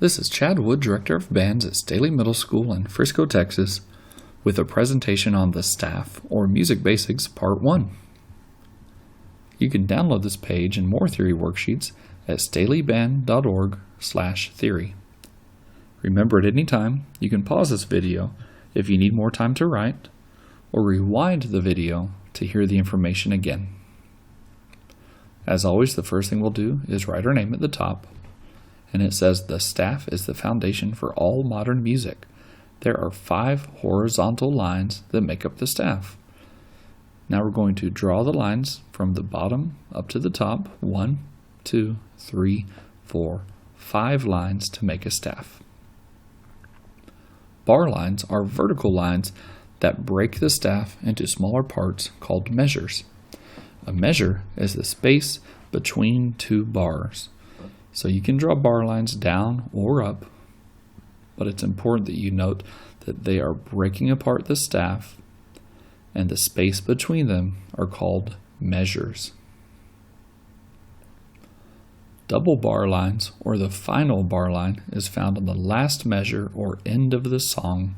This is Chad Wood, Director of Bands at Staley Middle School in Frisco, Texas, with a presentation on the Staff, or Music Basics, Part 1. You can download this page and more theory worksheets at staleyband.org/theory. Remember, at any time, you can pause this video if you need more time to write, or rewind the video to hear the information again. As always, the first thing we'll do is write our name at the top, and it says the staff is the foundation for all modern music. There are 5 horizontal lines that make up the staff. Now we're going to draw the lines from the bottom up to the top. 1, 2, 3, 4, 5 lines to make a staff. Bar lines are vertical lines that break the staff into smaller parts called measures. A measure is the space between 2 bars. So you can draw bar lines down or up, but it's important that you note that they are breaking apart the staff, and the space between them are called measures. Double bar lines, or the final bar line, is found on the last measure or end of the song.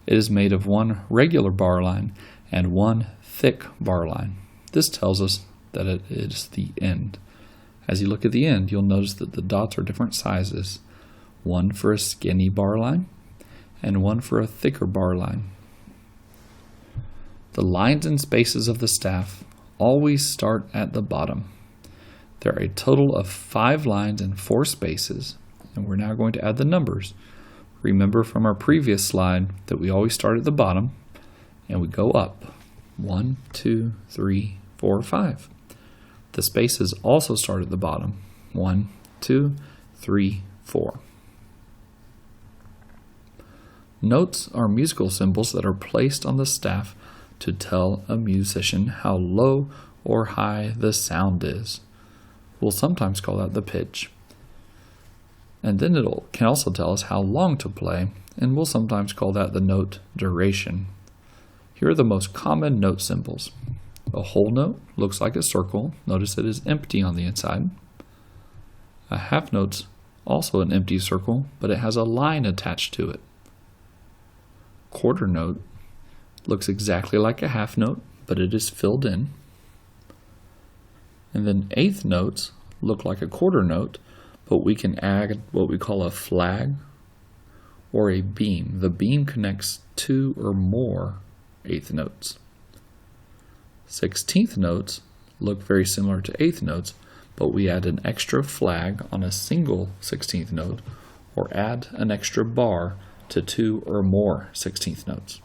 It is made of 1 regular bar line and 1 thick bar line. This tells us that it is the end. As you look at the end, you'll notice that the dots are different sizes. 1 for a skinny bar line and 1 for a thicker bar line. The lines and spaces of the staff always start at the bottom. There are a total of 5 lines and 4 spaces, and we're now going to add the numbers. Remember from our previous slide that we always start at the bottom and we go up. 1, 2, 3, 4, 5. The spaces also start at the bottom. 1, 2, 3, 4. Notes are musical symbols that are placed on the staff to tell a musician how low or high the sound is. We'll sometimes call that the pitch. And then can also tell us how long to play, and we'll sometimes call that the note duration. Here are the most common note symbols. A whole note looks like a circle. Notice it is empty on the inside. A half note's also an empty circle, but it has a line attached to it. Quarter note looks exactly like a half note, but it is filled in. And then eighth notes look like a quarter note, but we can add what we call a flag or a beam. The beam connects 2 or more eighth notes. 16th notes look very similar to 8th notes, but we add an extra flag on a single 16th note, or add an extra bar to 2 or more 16th notes.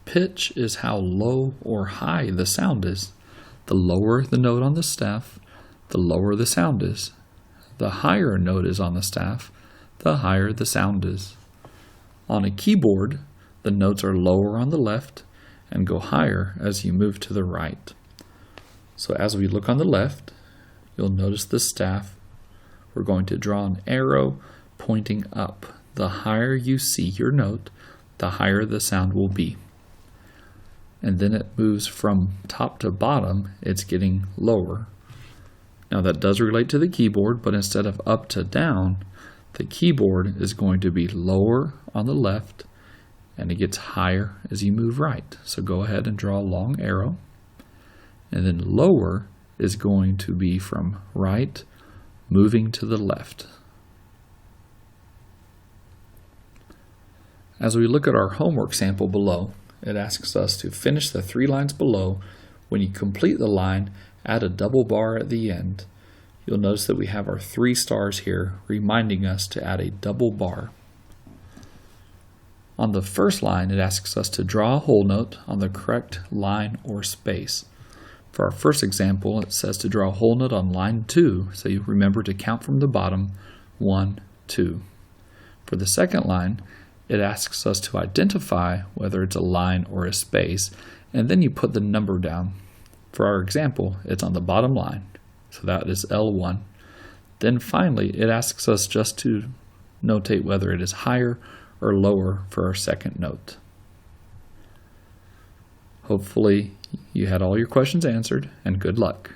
Pitch is how low or high the sound is. The lower the note on the staff, the lower the sound is. The higher a note is on the staff, the higher the sound is. On a keyboard, the notes are lower on the left and go higher as you move to the right. So as we look on the left, you'll notice the staff. We're going to draw an arrow pointing up. The higher you see your note, the higher the sound will be. And then it moves from top to bottom, it's getting lower. Now that does relate to the keyboard, but instead of up to down, the keyboard is going to be lower on the left, and it gets higher as you move right. So go ahead and draw a long arrow. And then lower is going to be from right, moving to the left. As we look at our homework sample below, it asks us to finish the 3 lines below. When you complete the line, add a double bar at the end. You'll notice that we have our 3 stars here, reminding us to add a double bar. On the first line, it asks us to draw a whole note on the correct line or space. For our first example, it says to draw a whole note on line 2, so you remember to count from the bottom, 1, 2. For the second line, it asks us to identify whether it's a line or a space, and then you put the number down. For our example, it's on the bottom line, so that is L1. Then finally, it asks us just to notate whether it is higher or lower for our second note. Hopefully you had all your questions answered, and good luck.